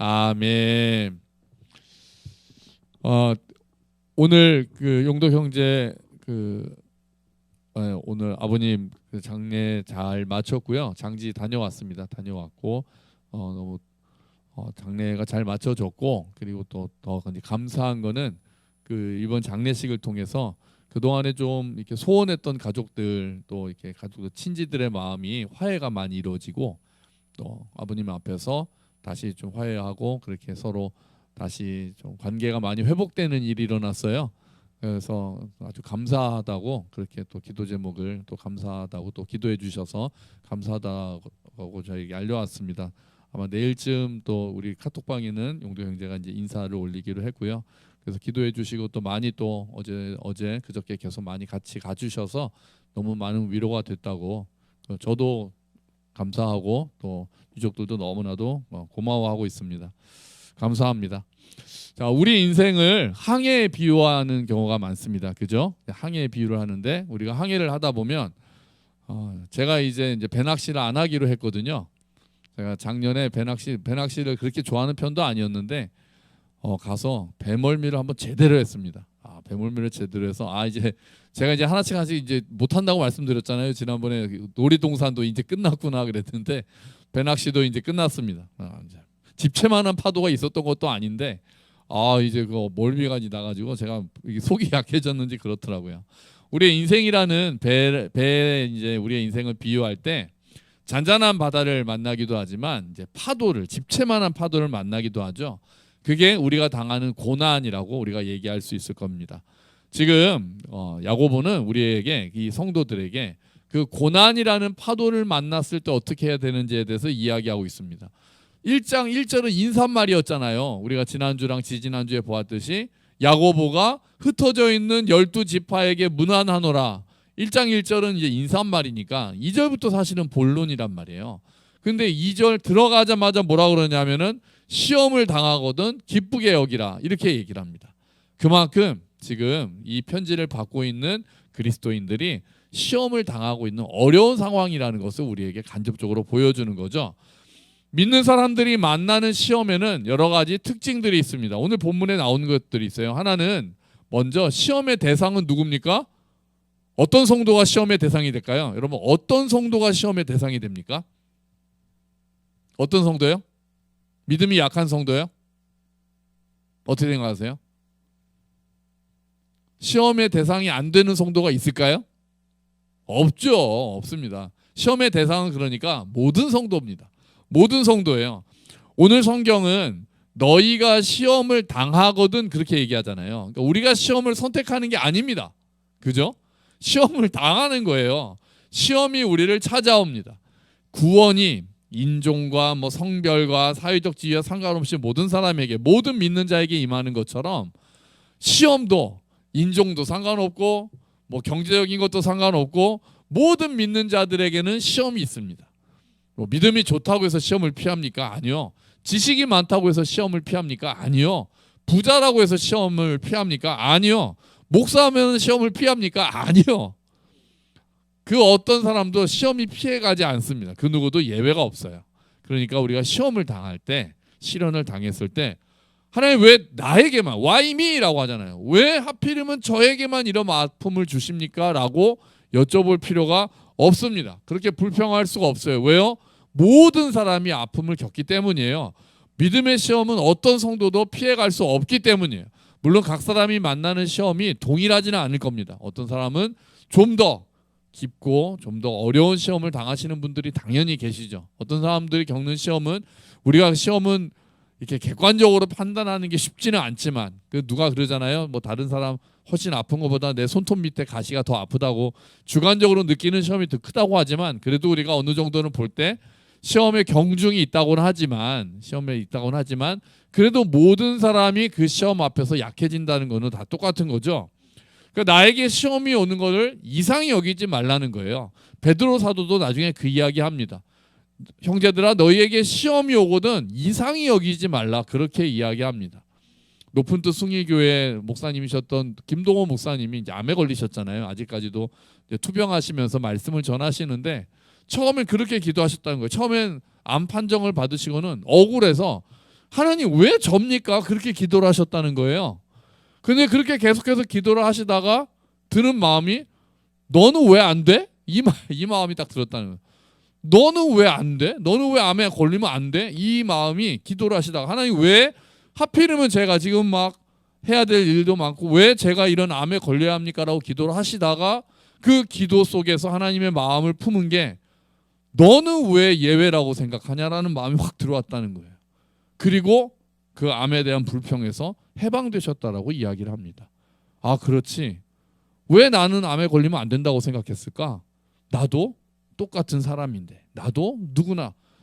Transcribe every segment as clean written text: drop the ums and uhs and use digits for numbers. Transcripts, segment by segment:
아멘. 오늘 그 용도 형제 오늘 아버님 그 장례 잘 마쳤고요. 장지 다녀왔습니다. 다녀왔고 너무 장례가 잘 마쳐졌고, 그리고 또 더 감사한 거는 그 이번 장례식을 통해서 그 동안에 좀 이렇게 소원했던 가족들, 또 이렇게 가족 친지들의 마음이 화해가 많이 이루어지고, 또 아버님 앞에서 다시 좀 화해하고 그렇게 서로 다시 좀 관계가 많이 회복되는 일이 일어났어요. 그래서 아주 감사하다고, 그렇게 또 기도 제목을 또 감사하다고 또 기도해 주셔서 감사하다고 저에게 알려왔습니다. 아마 내일쯤 또 우리 카톡방에는 용도 형제가 이제 인사를 올리기로 했고요. 그래서 기도해 주시고 또 많이 또 어제 그저께 계속 많이 같이 가주셔서 너무 많은 위로가 됐다고, 저도 감사하고 또 유족들도 너무나도 고마워하고 있습니다. 감사합니다. 자, 우리 인생을 항해에 비유하는 경우가 많습니다. 그죠? 항해에 비유를 하는데, 우리가 항해를 하다 보면 제가 이제 배낚시를 안 하기로 했거든요. 제가 작년에 배낚시를 그렇게 좋아하는 편도 아니었는데 가서 배멀미를 한번 제대로 했습니다. 배멀미를 제대로 해서 이제 제가 이제 하나씩 이제 못 한다고 말씀드렸잖아요. 지난번에 놀이동산도 이제 끝났구나 그랬는데 배낚시도 이제 끝났습니다. 이제 집채만한 파도가 있었던 것도 아닌데 이제 그 멀미가 나가지고 제가 속이 약해졌는지 그렇더라고요. 우리의 인생이라는 배 이제 우리의 인생을 비유할 때 잔잔한 바다를 만나기도 하지만 이제 파도를, 집채만한 파도를 만나기도 하죠. 그게 우리가 당하는 고난이라고 우리가 얘기할 수 있을 겁니다. 지금 야고보는 우리에게, 이 성도들에게 그 고난이라는 파도를 만났을 때 어떻게 해야 되는지에 대해서 이야기하고 있습니다. 1장 1절은 인사말이었잖아요. 우리가 지난주랑 지지난주에 보았듯이 야고보가 흩어져 있는 12지파에게 문안하노라. 1장 1절은 이제 인사말이니까 2절부터 사실은 본론이란 말이에요. 근데 2절 들어가자마자 뭐라 그러냐면은 시험을 당하거든 기쁘게 여기라, 이렇게 얘기를 합니다. 그만큼 지금 이 편지를 받고 있는 그리스도인들이 시험을 당하고 있는 어려운 상황이라는 것을 우리에게 간접적으로 보여주는 거죠. 믿는 사람들이 만나는 시험에는 여러 가지 특징들이 있습니다. 오늘 본문에 나온 것들이 있어요. 하나는 먼저 시험의 대상은 누굽니까? 어떤 성도가 시험의 대상이 될까요? 여러분, 어떤 성도가 시험의 대상이 됩니까? 어떤 성도요? 믿음이 약한 성도요? 어떻게 생각하세요? 시험의 대상이 안 되는 성도가 있을까요? 없죠. 없습니다. 시험의 대상은 그러니까 모든 성도입니다. 모든 성도예요. 오늘 성경은 너희가 시험을 당하거든 그렇게 얘기하잖아요. 그러니까 우리가 시험을 선택하는 게 아닙니다. 그죠? 시험을 당하는 거예요. 시험이 우리를 찾아옵니다. 구원이 인종과 성별과 사회적 지위와 상관없이 모든 사람에게, 모든 믿는 자에게 임하는 것처럼 시험도 인종도 상관없고 경제적인 것도 상관없고 모든 믿는 자들에게는 시험이 있습니다. 믿음이 좋다고 해서 시험을 피합니까? 아니요. 지식이 많다고 해서 시험을 피합니까? 아니요. 부자라고 해서 시험을 피합니까? 아니요. 목사하면 시험을 피합니까? 아니요. 그 어떤 사람도 시험이 피해가지 않습니다. 그 누구도 예외가 없어요. 그러니까 우리가 시험을 당할 때, 시련을 당했을 때 하나님 왜 나에게만, why me라고 하잖아요. 왜 하필이면 저에게만 이런 아픔을 주십니까? 라고 여쭤볼 필요가 없습니다. 그렇게 불평할 수가 없어요. 왜요? 모든 사람이 아픔을 겪기 때문이에요. 믿음의 시험은 어떤 성도도 피해갈 수 없기 때문이에요. 물론 각 사람이 만나는 시험이 동일하지는 않을 겁니다. 어떤 사람은 좀 더 깊고 좀 더 어려운 시험을 당하시는 분들이 당연히 계시죠. 어떤 사람들이 겪는 시험은, 우리가 시험은 이렇게 객관적으로 판단하는 게 쉽지는 않지만, 누가 그러잖아요. 다른 사람 훨씬 아픈 것보다 내 손톱 밑에 가시가 더 아프다고 주관적으로 느끼는 시험이 더 크다고 하지만, 그래도 우리가 어느 정도는 볼 때 시험에 경중이 있다고는 하지만, 그래도 모든 사람이 그 시험 앞에서 약해진다는 거는 다 똑같은 거죠. 그러니까 나에게 시험이 오는 것을 이상히 여기지 말라는 거예요. 베드로 사도도 나중에 그 이야기 합니다. 형제들아, 너희에게 시험이 오거든 이상히 여기지 말라, 그렇게 이야기합니다. 높은 뜻 숭일교회 목사님이셨던 김동호 목사님이 이제 암에 걸리셨잖아요. 아직까지도 투병하시면서 말씀을 전하시는데 처음엔 그렇게 기도하셨다는 거예요. 처음엔 암 판정을 받으시고는 억울해서 하나님 왜 접니까? 그렇게 기도를 하셨다는 거예요. 근데 그렇게 계속해서 기도를 하시다가 드는 마음이 너는 왜 안 돼? 이 마음이 딱 들었다는 거예요. 너는 왜 안 돼? 너는 왜 암에 걸리면 안 돼? 이 마음이 기도를 하시다가 하나님 왜 하필이면 제가 지금 막 해야 될 일도 많고 왜 제가 이런 암에 걸려야 합니까? 라고 기도를 하시다가 그 기도 속에서 하나님의 마음을 품은 게 너는 왜 예외라고 생각하냐라는 마음이 확 들어왔다는 거예요. 그리고 그 암에 대한 불평에서 해방되셨다라고 이야기를 합니다. 아, 그렇지. 왜 나는 암에 걸리면 안 된다고 생각했을까? 나도 똑같은 사람인데, 나도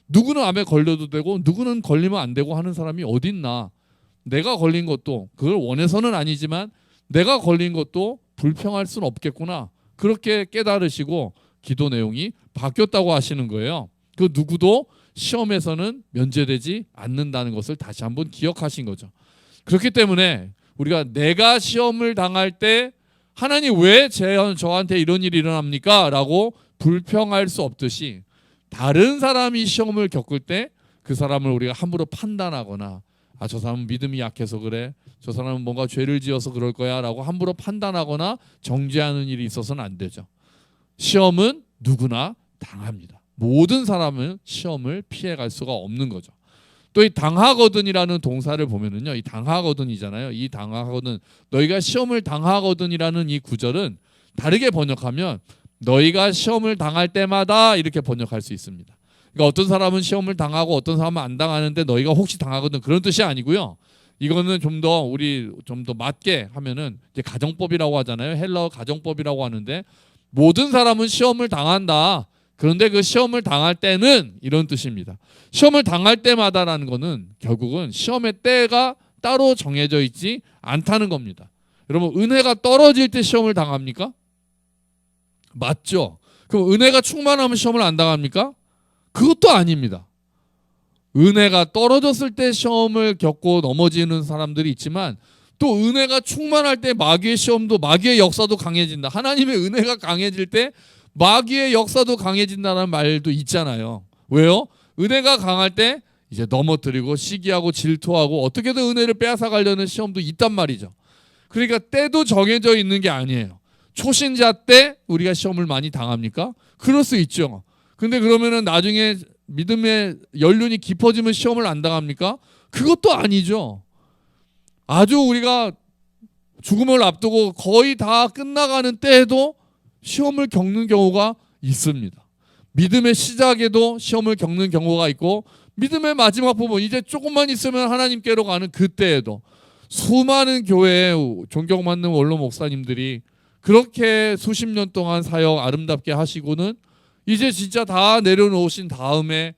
누구는 암에 걸려도 되고 누구는 걸리면 안 되고 하는 사람이 어딨나. 내가 걸린 것도 그걸 원해서는 아니지만 내가 걸린 것도 불평할 수는 없겠구나. 그렇게 깨달으시고 기도 내용이 바뀌었다고 하시는 거예요. 그 누구도 시험에서는 면제되지 않는다는 것을 다시 한번 기억하신 거죠. 그렇기 때문에 우리가 내가 시험을 당할 때 하나님 왜 저한테 이런 일이 일어납니까? 라고 불평할 수 없듯이 다른 사람이 시험을 겪을 때 그 사람을 우리가 함부로 판단하거나 아, 저 사람은 믿음이 약해서 그래, 저 사람은 뭔가 죄를 지어서 그럴 거야 라고 함부로 판단하거나 정죄하는 일이 있어서는 안 되죠. 시험은 누구나 당합니다. 모든 사람은 시험을 피해갈 수가 없는 거죠. 또 이 당하거든이라는 동사를 보면은요, 이 당하거든이잖아요. 이 당하거든, 너희가 시험을 당하거든이라는 이 구절은 다르게 번역하면 너희가 시험을 당할 때마다 이렇게 번역할 수 있습니다. 그러니까 어떤 사람은 시험을 당하고 어떤 사람은 안 당하는데 너희가 혹시 당하거든 그런 뜻이 아니고요. 이거는 좀 더 맞게 하면은 이제 가정법이라고 하잖아요. 헬라어 가정법이라고 하는데 모든 사람은 시험을 당한다. 그런데 그 시험을 당할 때는 이런 뜻입니다. 시험을 당할 때마다라는 거는 결국은 시험의 때가 따로 정해져 있지 않다는 겁니다. 여러분, 은혜가 떨어질 때 시험을 당합니까? 맞죠? 그럼 은혜가 충만하면 시험을 안 당합니까? 그것도 아닙니다. 은혜가 떨어졌을 때 시험을 겪고 넘어지는 사람들이 있지만 또 은혜가 충만할 때 마귀의 시험도, 마귀의 역사도 강해진다. 하나님의 은혜가 강해질 때 마귀의 역사도 강해진다는 말도 있잖아요. 왜요? 은혜가 강할 때 이제 넘어뜨리고 시기하고 질투하고 어떻게든 은혜를 빼앗아 가려는 시험도 있단 말이죠. 그러니까 때도 정해져 있는 게 아니에요. 초신자 때 우리가 시험을 많이 당합니까? 그럴 수 있죠. 근데 그러면은 나중에 믿음의 연륜이 깊어지면 시험을 안 당합니까? 그것도 아니죠. 아주 우리가 죽음을 앞두고 거의 다 끝나가는 때에도 시험을 겪는 경우가 있습니다. 믿음의 시작에도 시험을 겪는 경우가 있고 믿음의 마지막 부분 이제 조금만 있으면 하나님께로 가는 그때에도 수많은 교회의 존경받는 원로 목사님들이 그렇게 수십 년 동안 사역 아름답게 하시고는 이제 진짜 다 내려놓으신 다음에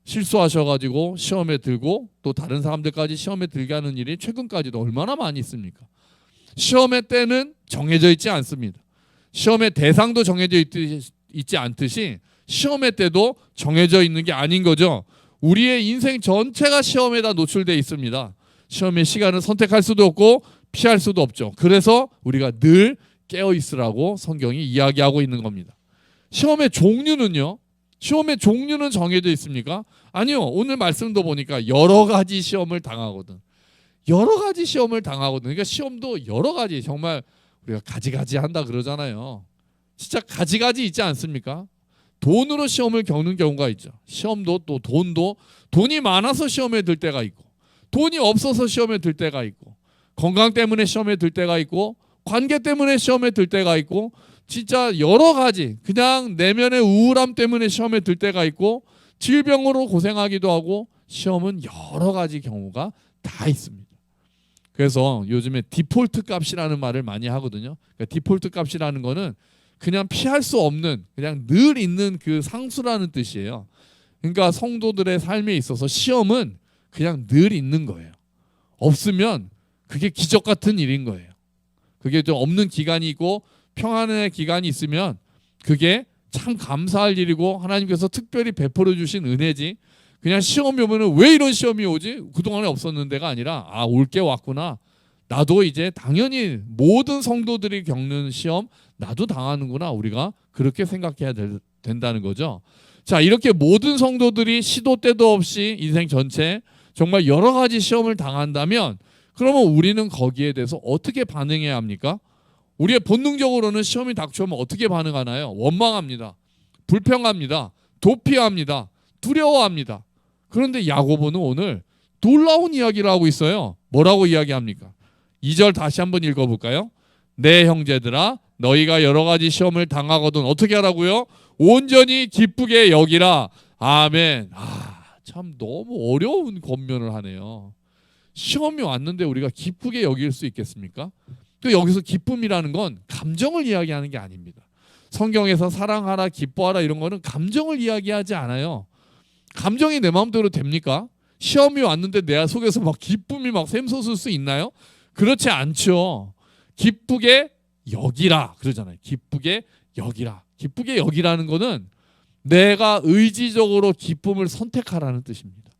실수하셔가지고 시험에 들고 또 다른 사람들까지 시험에 들게 하는 일이 최근까지도 얼마나 많이 있습니까? 시험의 때는 정해져 있지 않습니다. 시험의 대상도 정해져 있지 않듯이 시험의 때도 정해져 있는 게 아닌 거죠. 우리의 인생 전체가 시험에다 노출되어 있습니다. 시험의 시간을 선택할 수도 없고 피할 수도 없죠. 그래서 우리가 늘 깨어 있으라고 성경이 이야기하고 있는 겁니다. 시험의 종류는요? 시험의 종류는 정해져 있습니까? 아니요. 오늘 말씀도 보니까 여러 가지 시험을 당하거든. 여러 가지 시험을 당하거든. 그러니까 시험도 여러 가지, 정말 우리가 가지가지 한다 그러잖아요. 진짜 가지가지 있지 않습니까? 돈으로 시험을 겪는 경우가 있죠. 시험도 또 돈이 많아서 시험에 들 때가 있고 돈이 없어서 시험에 들 때가 있고 건강 때문에 시험에 들 때가 있고 관계 때문에 시험에 들 때가 있고 진짜 여러 가지, 그냥 내면의 우울함 때문에 시험에 들 때가 있고 질병으로 고생하기도 하고 시험은 여러 가지 경우가 다 있습니다. 그래서 요즘에 디폴트 값이라는 말을 많이 하거든요. 그러니까 디폴트 값이라는 거는 그냥 피할 수 없는, 그냥 늘 있는 그 상수라는 뜻이에요. 그러니까 성도들의 삶에 있어서 시험은 그냥 늘 있는 거예요. 없으면 그게 기적 같은 일인 거예요. 그게 좀 없는 기간이 있고 평안의 기간이 있으면 그게 참 감사할 일이고 하나님께서 특별히 베풀어 주신 은혜지, 그냥 시험이 오면은 왜 이런 시험이 오지? 그동안에 없었는데가 아니라 아, 올 게 왔구나. 나도 이제 당연히 모든 성도들이 겪는 시험 나도 당하는구나. 우리가 그렇게 생각해야 된다는 거죠. 자, 이렇게 모든 성도들이 시도 때도 없이 인생 전체 정말 여러 가지 시험을 당한다면 그러면 우리는 거기에 대해서 어떻게 반응해야 합니까? 우리의 본능적으로는 시험이 닥쳐오면 어떻게 반응하나요? 원망합니다. 불평합니다. 도피합니다. 두려워합니다. 그런데 야고보는 오늘 놀라운 이야기를 하고 있어요. 뭐라고 이야기합니까? 2절 다시 한번 읽어볼까요? 내 형제들아 너희가 여러 가지 시험을 당하거든 어떻게 하라고요? 온전히 기쁘게 여기라. 아멘. 참 너무 어려운 권면을 하네요. 시험이 왔는데 우리가 기쁘게 여길 수 있겠습니까? 또 여기서 기쁨이라는 건 감정을 이야기하는 게 아닙니다. 성경에서 사랑하라, 기뻐하라 이런 거는 감정을 이야기하지 않아요. 감정이 내 마음대로 됩니까? 시험이 왔는데 내 속에서 막 기쁨이 막 샘솟을 수 있나요? 그렇지 않죠. 기쁘게 여기라 그러잖아요. 기쁘게 여기라. 기쁘게 여기라는 거는 내가 의지적으로 기쁨을 선택하라는 뜻입니다.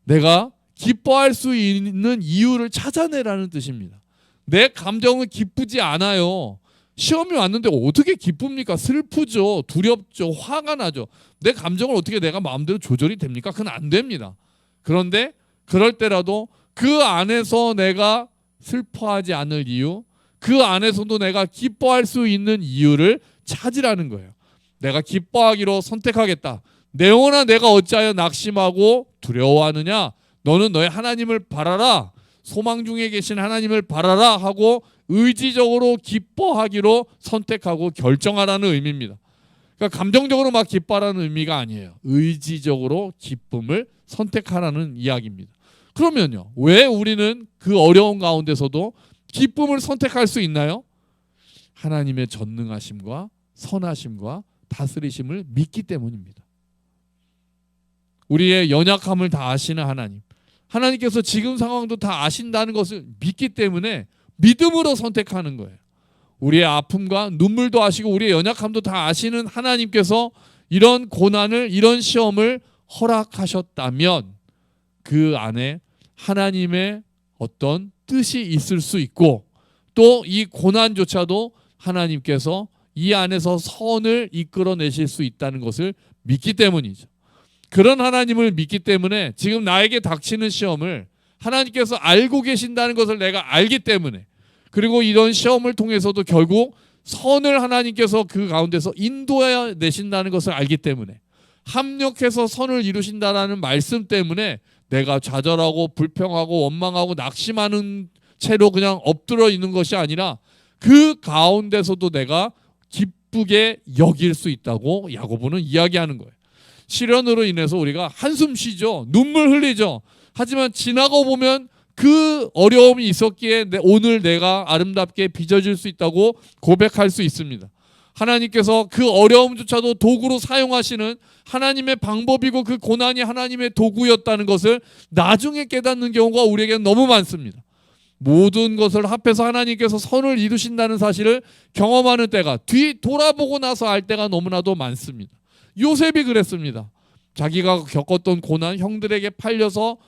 내가 기뻐할 수 있는 이유를 찾아내라는 뜻입니다. 내 감정은 기쁘지 않아요. 시험이 왔는데 어떻게 기쁩니까? 슬프죠. 두렵죠. 화가 나죠. 내 감정을 어떻게 내가 마음대로 조절이 됩니까? 그건 안 됩니다. 그런데 그럴 때라도 그 안에서 내가 슬퍼하지 않을 이유, 그 안에서도 내가 기뻐할 수 있는 이유를 찾으라는 거예요. 내가 기뻐하기로 선택하겠다. 내 영혼아 내가 어찌하여 낙심하고 두려워하느냐? 너는 너의 하나님을 바라라. 소망 중에 계신 하나님을 바라라 하고 의지적으로 기뻐하기로 선택하고 결정하라는 의미입니다. 그러니까 감정적으로 막 기뻐하라는 의미가 아니에요. 의지적으로 기쁨을 선택하라는 이야기입니다. 그러면요, 왜 우리는 그 어려운 가운데서도 기쁨을 선택할 수 있나요? 하나님의 전능하심과 선하심과 다스리심을 믿기 때문입니다. 우리의 연약함을 다 아시는 하나님, 하나님께서 지금 상황도 다 아신다는 것을 믿기 때문에 믿음으로 선택하는 거예요. 우리의 아픔과 눈물도 아시고 우리의 연약함도 다 아시는 하나님께서 이런 고난을, 이런 시험을 허락하셨다면 그 안에 하나님의 어떤 뜻이 있을 수 있고 또 이 고난조차도 하나님께서 이 안에서 선을 이끌어내실 수 있다는 것을 믿기 때문이죠. 그런 하나님을 믿기 때문에 지금 나에게 닥치는 시험을 하나님께서 알고 계신다는 것을 내가 알기 때문에, 그리고 이런 시험을 통해서도 결국 선을 하나님께서 그 가운데서 인도해 내신다는 것을 알기 때문에, 합력해서 선을 이루신다라는 말씀 때문에 내가 좌절하고 불평하고 원망하고 낙심하는 채로 그냥 엎드려 있는 것이 아니라 그 가운데서도 내가 기쁘게 여길 수 있다고 야고보는 이야기하는 거예요. 시련으로 인해서 우리가 한숨 쉬죠. 눈물 흘리죠. 하지만 지나고 보면 그 어려움이 있었기에 오늘 내가 아름답게 빚어질 수 있다고 고백할 수 있습니다. 하나님께서 그 어려움조차도 도구로 사용하시는 하나님의 방법이고 그 고난이 하나님의 도구였다는 것을 나중에 깨닫는 경우가 우리에게는 너무 많습니다. 모든 것을 합해서 하나님께서 선을 이루신다는 사실을 경험하는 때가, 뒤 돌아보고 나서 알 때가 너무나도 많습니다. 요셉이 그랬습니다. 자기가 겪었던 고난, 형들에게 팔려서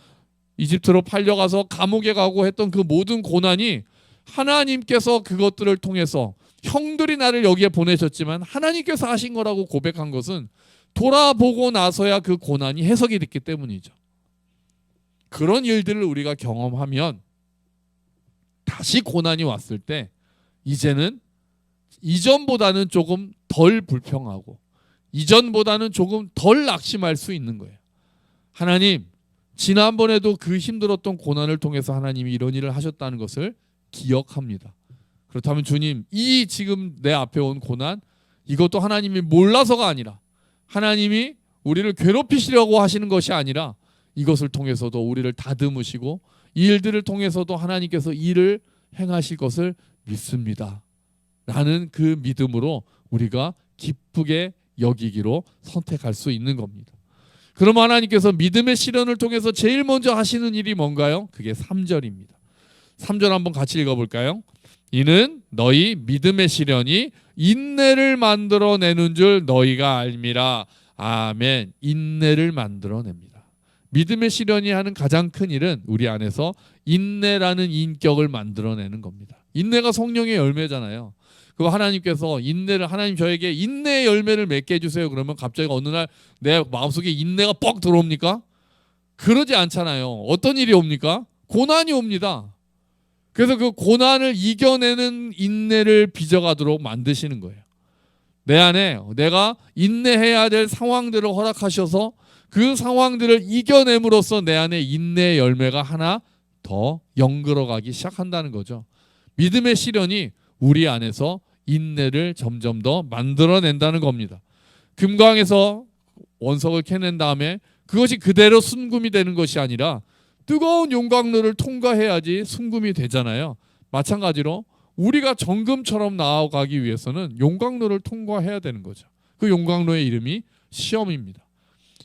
이집트로 팔려가서 감옥에 가고 했던 그 모든 고난이 하나님께서 그것들을 통해서, 형들이 나를 여기에 보내셨지만 하나님께서 하신 거라고 고백한 것은 돌아보고 나서야 그 고난이 해석이 됐기 때문이죠. 그런 일들을 우리가 경험하면 다시 고난이 왔을 때 이제는 이전보다는 조금 덜 불평하고 이전보다는 조금 덜 낙심할 수 있는 거예요. 하나님, 지난번에도 그 힘들었던 고난을 통해서 하나님이 이런 일을 하셨다는 것을 기억합니다. 그렇다면 주님, 이 지금 내 앞에 온 고난, 이것도 하나님이 몰라서가 아니라 하나님이 우리를 괴롭히시려고 하시는 것이 아니라 이것을 통해서도 우리를 다듬으시고 이 일들을 통해서도 하나님께서 일을 행하실 것을 믿습니다. 라는 그 믿음으로 우리가 기쁘게 여기기로 선택할 수 있는 겁니다. 그럼 하나님께서 믿음의 시련을 통해서 제일 먼저 하시는 일이 뭔가요? 그게 3절입니다. 3절 한번 같이 읽어볼까요? 이는 너희 믿음의 시련이 인내를 만들어내는 줄 너희가 알미라. 아멘. 인내를 만들어냅니다. 믿음의 시련이 하는 가장 큰 일은 우리 안에서 인내라는 인격을 만들어내는 겁니다. 인내가 성령의 열매잖아요. 그거 하나님께서 인내를, 하나님 저에게 인내의 열매를 맺게 해주세요. 그러면 갑자기 어느 날 내 마음속에 인내가 뻑 들어옵니까? 그러지 않잖아요. 어떤 일이 옵니까? 고난이 옵니다. 그래서 그 고난을 이겨내는 인내를 빚어가도록 만드시는 거예요. 내 안에 내가 인내해야 될 상황들을 허락하셔서 그 상황들을 이겨냄으로써 내 안에 인내의 열매가 하나 더 연결어가기 시작한다는 거죠. 믿음의 시련이 우리 안에서 인내를 점점 더 만들어낸다는 겁니다. 금광에서 원석을 캐낸 다음에 그것이 그대로 순금이 되는 것이 아니라 뜨거운 용광로를 통과해야지 순금이 되잖아요. 마찬가지로 우리가 정금처럼 나아가기 위해서는 용광로를 통과해야 되는 거죠. 그 용광로의 이름이 시험입니다.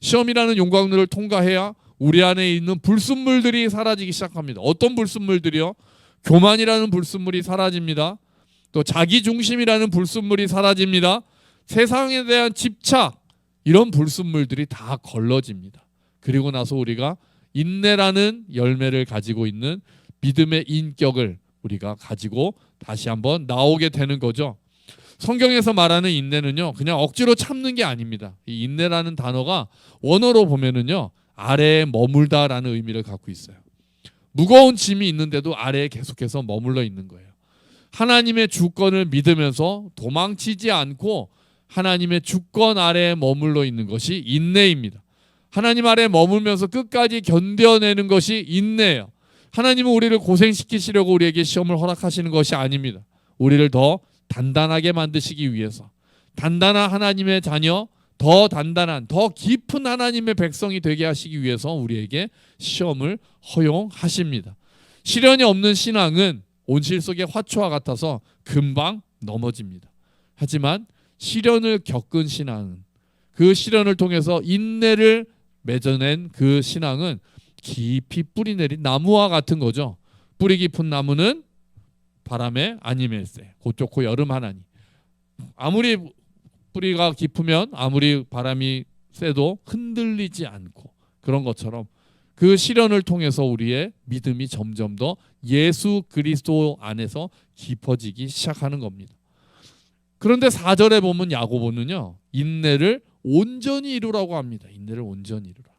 시험이라는 용광로를 통과해야 우리 안에 있는 불순물들이 사라지기 시작합니다. 어떤 불순물들이요? 교만이라는 불순물이 사라집니다. 또 자기중심이라는 불순물이 사라집니다. 세상에 대한 집착, 이런 불순물들이 다 걸러집니다. 그리고 나서 우리가 인내라는 열매를 가지고 있는 믿음의 인격을 우리가 가지고 다시 한번 나오게 되는 거죠. 성경에서 말하는 인내는요, 그냥 억지로 참는 게 아닙니다. 이 인내라는 단어가 원어로 보면은요, 아래에 머물다라는 의미를 갖고 있어요. 무거운 짐이 있는데도 아래에 계속해서 머물러 있는 거예요. 하나님의 주권을 믿으면서 도망치지 않고 하나님의 주권 아래에 머물러 있는 것이 인내입니다. 하나님 아래에 머물면서 끝까지 견뎌내는 것이 인내예요. 하나님은 우리를 고생시키시려고 우리에게 시험을 허락하시는 것이 아닙니다. 우리를 더 단단하게 만드시기 위해서, 단단한 하나님의 자녀, 더 단단한, 더 깊은 하나님의 백성이 되게 하시기 위해서 우리에게 시험을 허용하십니다. 시련이 없는 신앙은 온실 속의 화초와 같아서 금방 넘어집니다. 하지만 시련을 겪은 신앙은, 그 시련을 통해서 인내를 맺어낸 그 신앙은 깊이 뿌리 내린 나무와 같은 거죠. 뿌리 깊은 나무는 바람에 안 임일세. 곧 좋고 여름 하나니. 아무리 뿌리가 깊으면 아무리 바람이 세도 흔들리지 않고, 그런 것처럼 그 시련을 통해서 우리의 믿음이 점점 더 예수 그리스도 안에서 깊어지기 시작하는 겁니다. 그런데 4절에 보면 야고보는요, 인내를 온전히 이루라고 합니다. 인내를 온전히 이루라.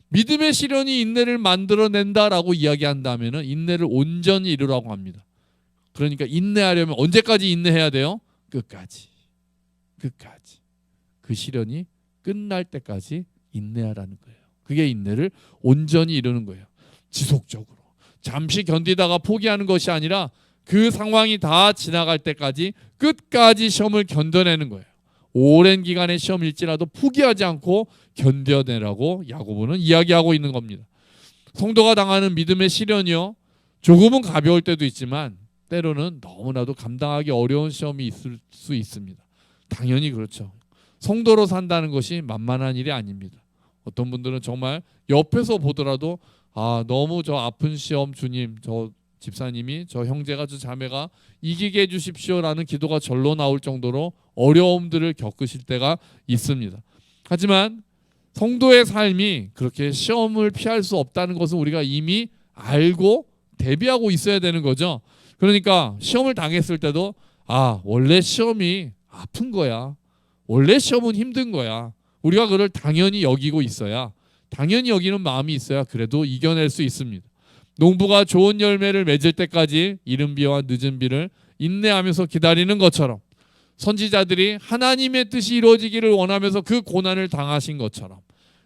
믿음의 시련이 인내를 만들어낸다라고 이야기한다면 인내를 온전히 이루라고 합니다. 그러니까 인내하려면 언제까지 인내해야 돼요? 끝까지. 그 시련이 끝날 때까지 인내하라는 거예요. 그게 인내를 온전히 이루는 거예요. 지속적으로. 잠시 견디다가 포기하는 것이 아니라 그 상황이 다 지나갈 때까지 끝까지 시험을 견뎌내는 거예요. 오랜 기간의 시험일지라도 포기하지 않고 견뎌내라고 야고보는 이야기하고 있는 겁니다. 성도가 당하는 믿음의 시련이요, 조금은 가벼울 때도 있지만 때로는 너무나도 감당하기 어려운 시험이 있을 수 있습니다. 당연히 그렇죠. 성도로 산다는 것이 만만한 일이 아닙니다. 어떤 분들은 정말 옆에서 보더라도 너무 저 아픈 시험 주님, 저 집사님이, 저 형제가, 저 자매가 이기게 해주십시오라는 기도가 절로 나올 정도로 어려움들을 겪으실 때가 있습니다. 하지만 성도의 삶이 그렇게 시험을 피할 수 없다는 것은 우리가 이미 알고 대비하고 있어야 되는 거죠. 그러니까 시험을 당했을 때도 원래 시험이 아픈 거야. 원래 시험은 힘든 거야. 우리가 그걸 당연히 여기고 있어야, 당연히 여기는 마음이 있어야 그래도 이겨낼 수 있습니다. 농부가 좋은 열매를 맺을 때까지 이른 비와 늦은 비를 인내하면서 기다리는 것처럼, 선지자들이 하나님의 뜻이 이루어지기를 원하면서 그 고난을 당하신 것처럼,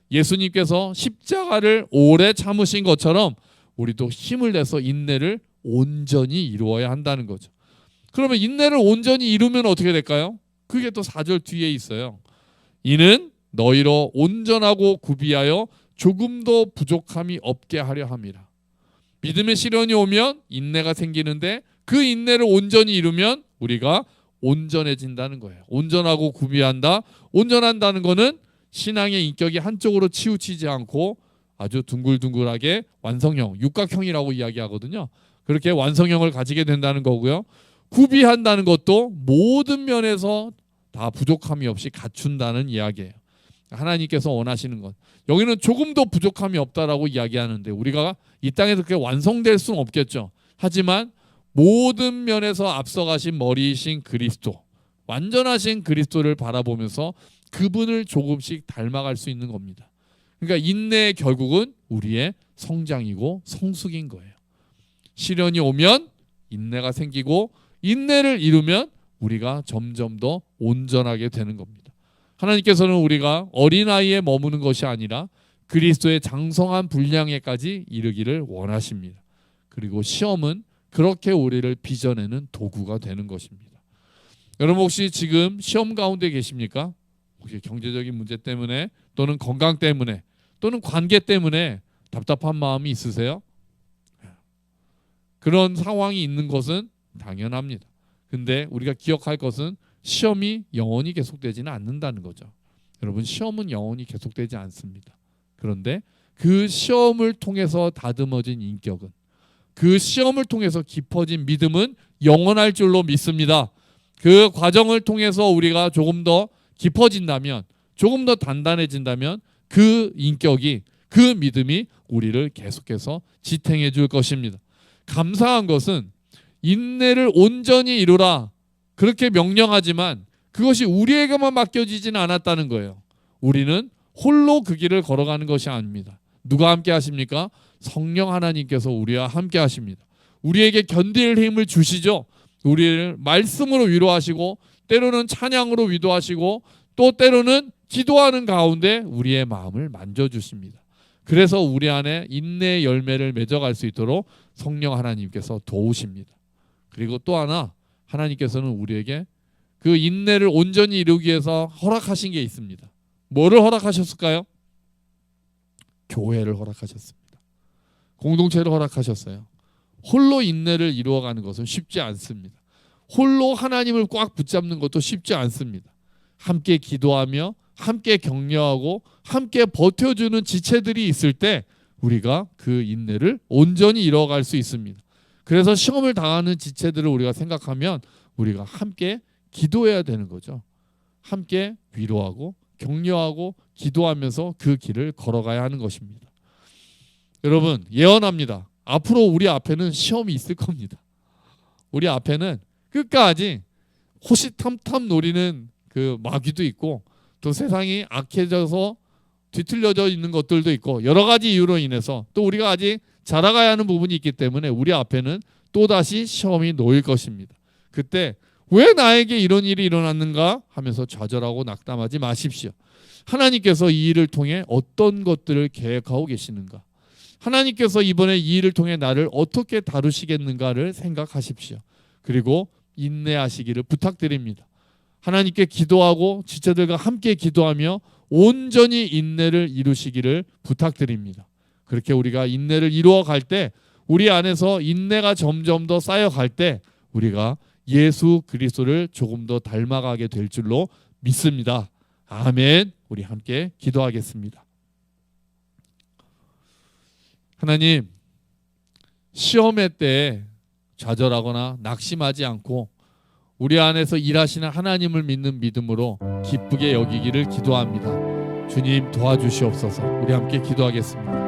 예수님께서 십자가를 오래 참으신 것처럼 우리도 힘을 내서 인내를 온전히 이루어야 한다는 거죠. 그러면 인내를 온전히 이루면 어떻게 될까요? 그게 또 4절 뒤에 있어요. 이는 너희로 온전하고 구비하여 조금도 부족함이 없게 하려 함이라. 믿음의 시련이 오면 인내가 생기는데 그 인내를 온전히 이루면 우리가 온전해진다는 거예요. 온전하고 구비한다. 온전한다는 거는 신앙의 인격이 한쪽으로 치우치지 않고 아주 둥글둥글하게 완성형, 육각형이라고 이야기하거든요. 그렇게 완성형을 가지게 된다는 거고요. 구비한다는 것도 모든 면에서 다 부족함이 없이 갖춘다는 이야기예요. 하나님께서 원하시는 것. 여기는 조금도 부족함이 없다라고 이야기하는데 우리가 이 땅에서 그렇게 완성될 수는 없겠죠. 하지만 모든 면에서 앞서가신 머리이신 그리스도, 완전하신 그리스도를 바라보면서 그분을 조금씩 닮아갈 수 있는 겁니다. 그러니까 인내의 결국은 우리의 성장이고 성숙인 거예요. 시련이 오면 인내가 생기고 인내를 이루면 우리가 점점 더 온전하게 되는 겁니다. 하나님께서는 우리가 어린아이에 머무는 것이 아니라 그리스도의 장성한 분량에까지 이르기를 원하십니다. 그리고 시험은 그렇게 우리를 빚어내는 도구가 되는 것입니다. 여러분 혹시 지금 시험 가운데 계십니까? 혹시 경제적인 문제 때문에 또는 건강 때문에 또는 관계 때문에 답답한 마음이 있으세요? 그런 상황이 있는 것은 당연합니다. 근데 우리가 기억할 것은 시험이 영원히 계속되지는 않는다는 거죠. 여러분 시험은 영원히 계속되지 않습니다. 그런데 그 시험을 통해서 다듬어진 인격은, 그 시험을 통해서 깊어진 믿음은 영원할 줄로 믿습니다. 그 과정을 통해서 우리가 조금 더 깊어진다면, 조금 더 단단해진다면 그 인격이, 그 믿음이 우리를 계속해서 지탱해 줄 것입니다. 감사한 것은 인내를 온전히 이루라 그렇게 명령하지만 그것이 우리에게만 맡겨지지는 않았다는 거예요. 우리는 홀로 그 길을 걸어가는 것이 아닙니다. 누가 함께 하십니까? 성령 하나님께서 우리와 함께 하십니다. 우리에게 견딜 힘을 주시죠. 우리를 말씀으로 위로하시고 때로는 찬양으로 위로하시고 또 때로는 기도하는 가운데 우리의 마음을 만져주십니다. 그래서 우리 안에 인내의 열매를 맺어갈 수 있도록 성령 하나님께서 도우십니다. 그리고 또 하나, 하나님께서는 우리에게 그 인내를 온전히 이루기 위해서 허락하신 게 있습니다. 뭐를 허락하셨을까요? 교회를 허락하셨습니다. 공동체를 허락하셨어요. 홀로 인내를 이루어가는 것은 쉽지 않습니다. 홀로 하나님을 꽉 붙잡는 것도 쉽지 않습니다. 함께 기도하며 함께 격려하고 함께 버텨주는 지체들이 있을 때 우리가 그 인내를 온전히 이뤄갈 수 있습니다. 그래서 시험을 당하는 지체들을 우리가 생각하면 우리가 함께 기도해야 되는 거죠. 함께 위로하고 격려하고 기도하면서 그 길을 걸어가야 하는 것입니다. 여러분 예언합니다. 앞으로 우리 앞에는 시험이 있을 겁니다. 우리 앞에는 끝까지 호시탐탐 노리는 그 마귀도 있고 또 세상이 악해져서 뒤틀려져 있는 것들도 있고 여러 가지 이유로 인해서 또 우리가 아직 자라가야 하는 부분이 있기 때문에 우리 앞에는 또다시 시험이 놓일 것입니다. 그때 왜 나에게 이런 일이 일어났는가 하면서 좌절하고 낙담하지 마십시오. 하나님께서 이 일을 통해 어떤 것들을 계획하고 계시는가, 하나님께서 이번에 이 일을 통해 나를 어떻게 다루시겠는가를 생각하십시오. 그리고 인내하시기를 부탁드립니다. 하나님께 기도하고 지체들과 함께 기도하며 온전히 인내를 이루시기를 부탁드립니다. 그렇게 우리가 인내를 이루어 갈 때, 우리 안에서 인내가 점점 더 쌓여갈 때 우리가 예수 그리스도를 조금 더 닮아가게 될 줄로 믿습니다. 아멘. 우리 함께 기도하겠습니다. 하나님, 시험의 때에 좌절하거나 낙심하지 않고 우리 안에서 일하시는 하나님을 믿는 믿음으로 기쁘게 여기기를 기도합니다. 주님 도와주시옵소서. 우리 함께 기도하겠습니다.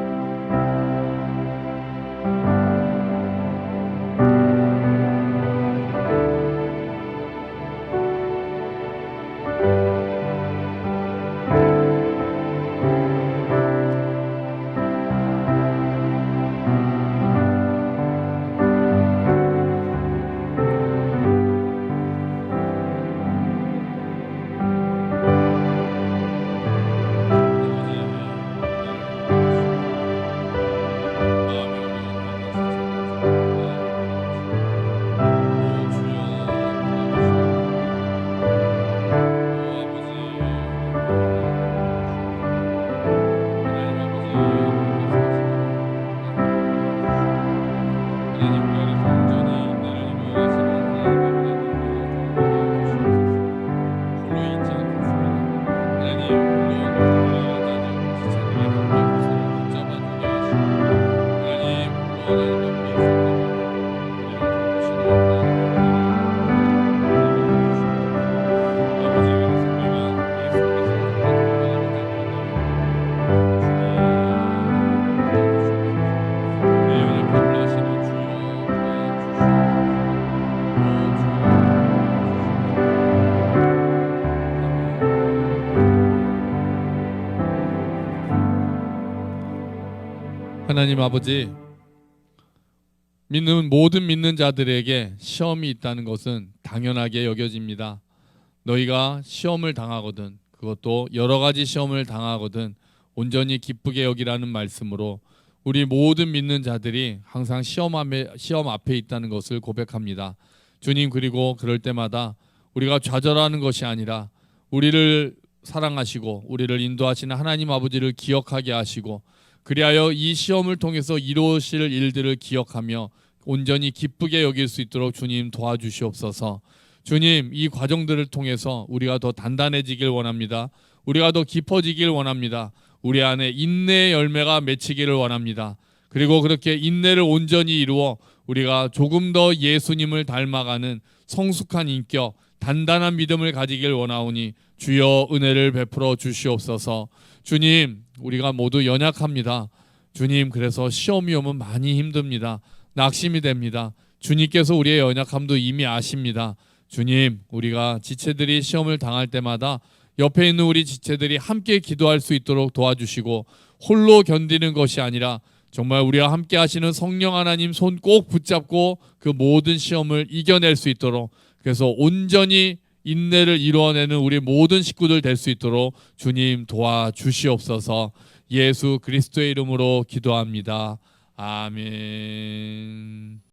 하나님 아버지, 모든 믿는 자들에게 시험이 있다는 것은 당연하게 여겨집니다. 너희가 시험을 당하거든, 그것도 여러 가지 시험을 당하거든 온전히 기쁘게 여기라는 말씀으로 우리 모든 믿는 자들이 항상 시험 앞에 있다는 것을 고백합니다. 주님, 그리고 그럴 때마다 우리가 좌절하는 것이 아니라 우리를 사랑하시고 우리를 인도하시는 하나님 아버지를 기억하게 하시고, 그리하여 이 시험을 통해서 이루실 일들을 기억하며 온전히 기쁘게 여길 수 있도록 주님 도와주시옵소서. 주님, 이 과정들을 통해서 우리가 더 단단해지길 원합니다. 우리가 더 깊어지길 원합니다. 우리 안에 인내의 열매가 맺히기를 원합니다. 그리고 그렇게 인내를 온전히 이루어 우리가 조금 더 예수님을 닮아가는 성숙한 인격, 단단한 믿음을 가지길 원하오니 주여 은혜를 베풀어 주시옵소서. 주님, 우리가 모두 연약합니다. 주님, 그래서 시험이 오면 많이 힘듭니다. 낙심이 됩니다. 주님께서 우리의 연약함도 이미 아십니다. 주님, 우리가 지체들이 시험을 당할 때마다 옆에 있는 우리 지체들이 함께 기도할 수 있도록 도와주시고, 홀로 견디는 것이 아니라 정말 우리와 함께 하시는 성령 하나님 손 꼭 붙잡고 그 모든 시험을 이겨낼 수 있도록, 그래서 온전히 인내를 이루어내는 우리 모든 식구들 될 수 있도록 주님 도와주시옵소서. 예수 그리스도의 이름으로 기도합니다. 아멘.